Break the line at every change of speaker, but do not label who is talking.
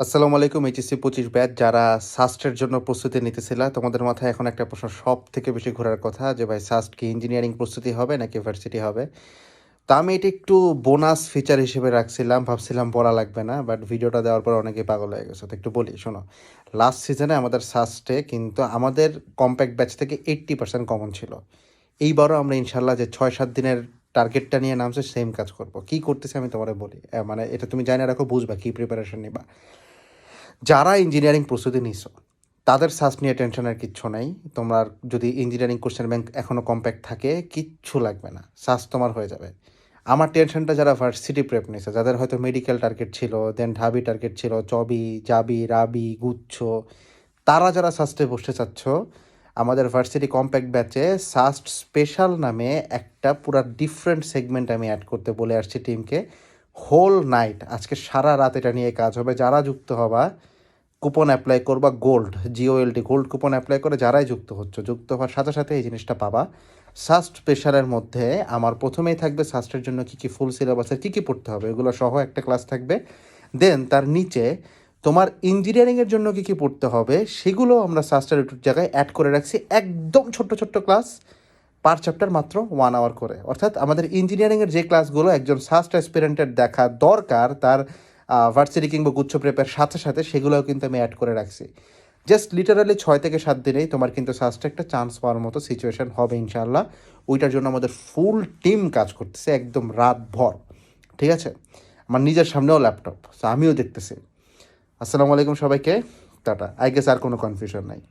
আসসালামু আলাইকুম। HSC 25 batch যারা সাস্টের জন্য প্রস্তুতি নিতেছিলা, তোমাদের মাথায় এখন একটা প্রশ্ন সবথেকে বেশি ঘোরার কথা যে ভাই সাস্ট কি ইঞ্জিনিয়ারিং প্রস্তুতি হবে নাকি ভার্সিটি হবে? তো আমি এটা একটু বোনাস ফিচার হিসেবে রাখছিলাম, ভাবছিলাম বলা লাগবে না। বাট ভিডিওটা দেওয়ার পর অনেকেই পাগল হয়ে গেছে। তো একটু বলি শোনো। লাস্ট সিজনে আমাদের সাস্টে কিন্তু আমাদের কম্প্যাক্ট ব্যাচ থেকে 80% কমন ছিল। এইবারও আমরা ইনশাল্লাহ যে 6-7 দিনের টার্গেটটা নিয়ে নামছে সেম কাজ করব। কি করতেছি আমি তোমারে বলি। মানে এটা তুমি জানিয়ে রাখো, বুঝবা কি প্রিপারেশন নিবা। যারা ইঞ্জিনিয়ারিং প্রস্তুতি নিছো তাদের সাস্ট নিয়ে টেনশনের কিচ্ছু নাই। তোমার যদি ইঞ্জিনিয়ারিং কোশ্চেন ব্যাংক এখনও কম্প্যাক্ট থাকে কিচ্ছু লাগবে না, সাস্ট তোমার হয়ে যাবে। আমার টেনশনটা যারা ভার্সিটি প্রেপ নিছে, যাদের হয়তো মেডিকেল টার্গেট ছিল, দেন ঢাবি টার্গেট ছিল, চবি জাবি রাবি গুচ্ছ, তারা যারা সাস্টে বসতে চাচ্ছ, আমাদের ভার্সিটি কম্প্যাক্ট ব্যাচে সাস্ট স্পেশাল নামে একটা পুরা ডিফারেন্ট সেগমেন্ট আমি অ্যাড করতে বলে আসছি টিমকে। হোল নাইট আজকে সারা রাত এটা নিয়ে কাজ হবে। যারা যুক্ত হবা কুপন অ্যাপ্লাই করবা, GOLD গোল্ড কুপন অ্যাপ্লাই করে যারাই যুক্ত হওয়ার সাথে সাথে এই জিনিসটা পাবা। সাস্ট স্পেশালের মধ্যে আমার প্রথমেই থাকবে সাস্টের জন্য কী কী ফুল সিলেবাসের কী কী পড়তে হবে এগুলো সহ একটা ক্লাস থাকবে। দেন তার নিচে তোমার ইঞ্জিনিয়ারিংয়ের জন্য কী কী পড়তে হবে সেগুলো আমরা সাস্টের একটু জায়গায় অ্যাড করে রাখছি। একদম ছোট্ট ছোট্ট ক্লাস, পার চ্যাপ্টার মাত্র 1 আওয়ার করে। অর্থাৎ আমাদের ইঞ্জিনিয়ারিংয়ের যে ক্লাসগুলো একজন সাস্ট অ্যাসপিরেন্টের দেখা দরকার তার ভার্সিটি কিংবা গুচ্ছ প্রেপের সাথে সাথে, সেগুলোও কিন্তু আমি অ্যাড করে রাখছি। জাস্ট লিটারালি 6 থেকে 7 দিনেই তোমার কিন্তু সাস্টে একটা চান্স পাওয়ার মতো সিচুয়েশন হবে ইনশাআল্লাহ। ওইটার জন্য আমাদের ফুল টিম কাজ করতেছে একদম রাতভর। ঠিক আছে, আমার নিজের সামনেও ল্যাপটপ, আমিও দেখতেছি। আসসালামু আলাইকুম সবাইকে, টাটা। আই গেস আর কোনো কনফিউশন নাই।